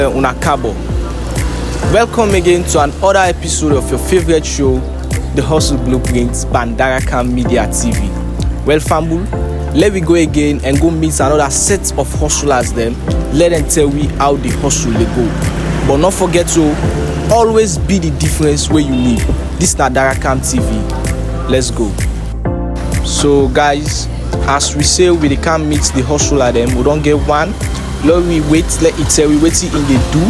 Unakabo. Welcome again to another episode of your favorite show, The Hustle Blueprints by Darakam Media TV. Well, Fambul, let me go again and go meet another set of hustlers then. Let them tell me how the hustle they go. But not forget to always be the difference where you live. This is Darakam TV. Let's go. So guys, as we say we can't meet the hustler them, we don't get one. Let me wait, let it tell we wait in they do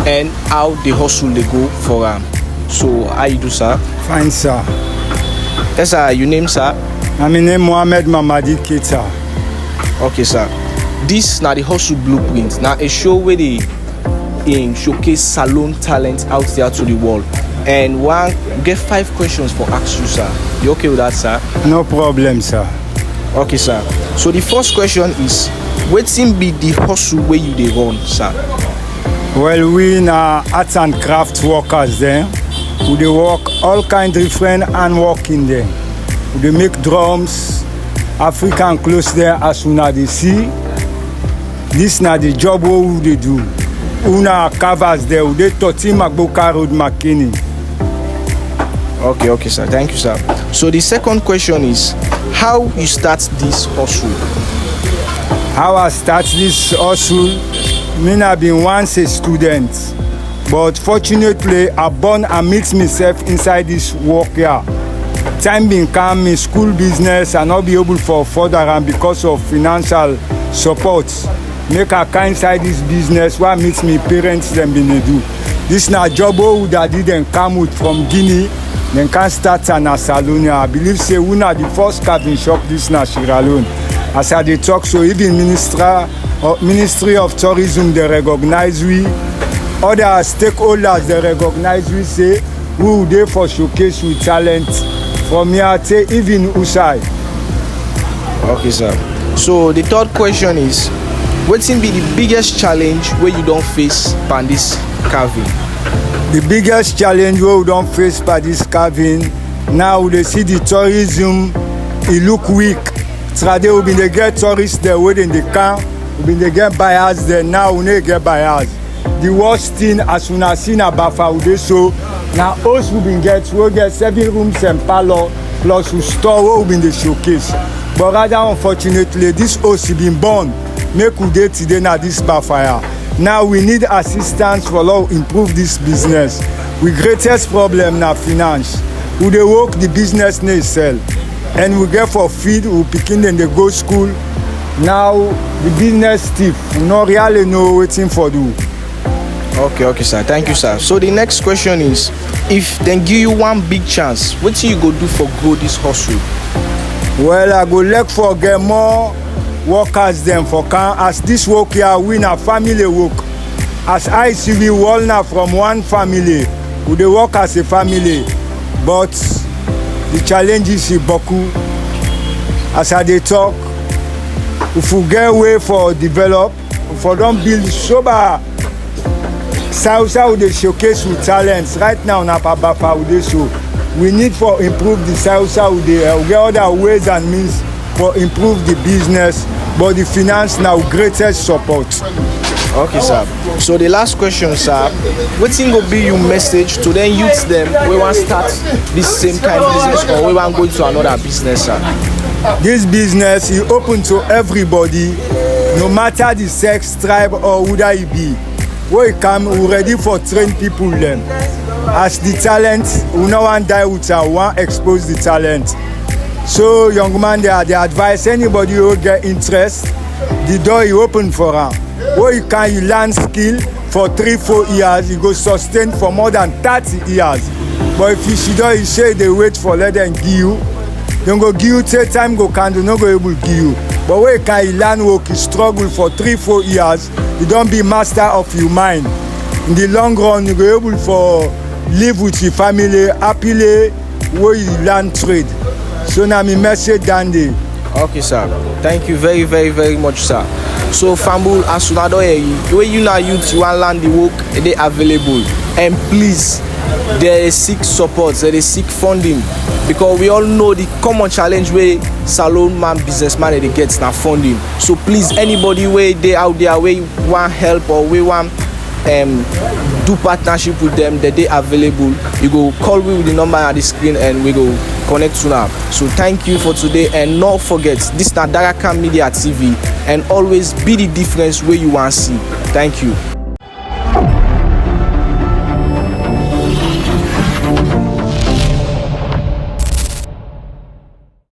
and how the hustle they go for them. So how you do, sir? Fine, sir. Yes, sir. Your name, sir? My name Mohammed Mamadi Keita. Okay, sir. This now the hustle blueprint. Now a show where they showcase salon talent out there to the world. And one get 5 questions for ask you, sir. You okay with that, sir? No problem, sir. Okay, sir. So the first question is, wetin be the hustle where you dey run, sir? Well, we na arts and craft workers there. We dey work all kind different and working there. We dey make drums, African clothes there as una dey see. This na the job wey we dey do. Una covers there, we dey 13 Magboka Road, Makeni. Okay, sir. Thank you, sir. So the second question is, how you start this hustle? How I start this hustle? Me have been once a student, but fortunately I born and meet myself inside this work here. Time been come, me school business and not be able for further and because of financial support. Make a kind inside this business where meet me parents them been do. This na job who that didn't come with from Guinea. Then can start an Salonia. I believe say we na the first carving shop this na Sierra Leone. As I dey talk, so even Ministry of Tourism they recognize we. Other stakeholders they recognize we say we will dey for showcase with talent from here to even Usai. Okay, sir. So the third question is, wetin be the biggest challenge where you don't face by this carving? The biggest challenge we don't face by this carving, now they see the tourism, it look weak. Trade we been dey get tourists there waiting the car, we been dey get buyers there, now we no get buyers. The worst thing as soon as seen about we so now us we been get 7 rooms and parlor plus we store we been the showcase. But rather unfortunately this house been born, make we dey today na this fire. Now we need assistance for law improve this business. We greatest problem na finance. We dey work the business na sell. And we get for feed, we picking them they go school. Now the business stiff, we not really know waiting for do. Okay, sir. Thank you, sir. So the next question is, if they give you one big chance, what you go do for grow this hustle? Well, I go look for get more workers them for can as this work here we na family work. As I see we all now from one family, we dey work as a family, but the challenge is Boku. As I dey talk, if we get way for develop, if we don't build sober, South we dey showcase with talents. Right now na Pabafa we dey show. We need for improve the South we dey we get other ways and means for improve the business, but the finance now greatest support. Okay, sir. So the last question, sir, wetin go be your message to them youths them we want start this same kind of business or we want go to another business, sir? This business is open to everybody, no matter the sex, tribe or who that it be. We come, we ready for train people them. As the talent, we no want die with our want expose the talent. So young man, they advise anybody who get interest, the door is open for them. Where you can learn skill for 3-4 years, you go sustain for more than 30 years. But if you should you say they wait for let them give you, then go give you take time go can do not go able to give you. But where you can learn work, you struggle for 3-4 years, you don't be master of your mind. In the long run, you go able for live with your family happily where you learn trade. So now my message Dandy. Okay, sir. Thank you very, very, very much, sir. So Fambul, as soon as you now youth you want land the work, they available. And please, they seek support, they seek funding. Because we all know the common challenge where salon man, businessman they get now funding. So please, anybody where they out there where you want help or we want do partnership with them, the day available, you go call me with the number at the screen and we go connect to now. So thank you for today, and not forget, this is Darakam Media TV, and always be the difference where you want to see. Thank you.